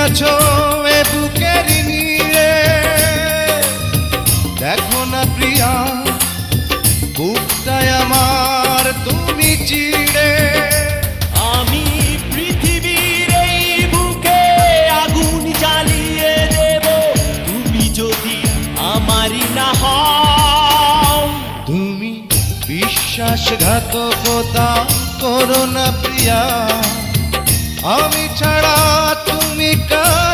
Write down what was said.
আছো এ বুকের নিয়ে, দেখো না প্রিয়া বুকটায় আমার তুমি চিড়ে। আমি পৃথিবীর এই বুকে আগুন জ্বালিয়ে দেব, তুমি যদি আমারই না হও। তুমি বিশ্বাসঘাতকতা করো না প্রিয়া, আমি ছাড়া তুমি কার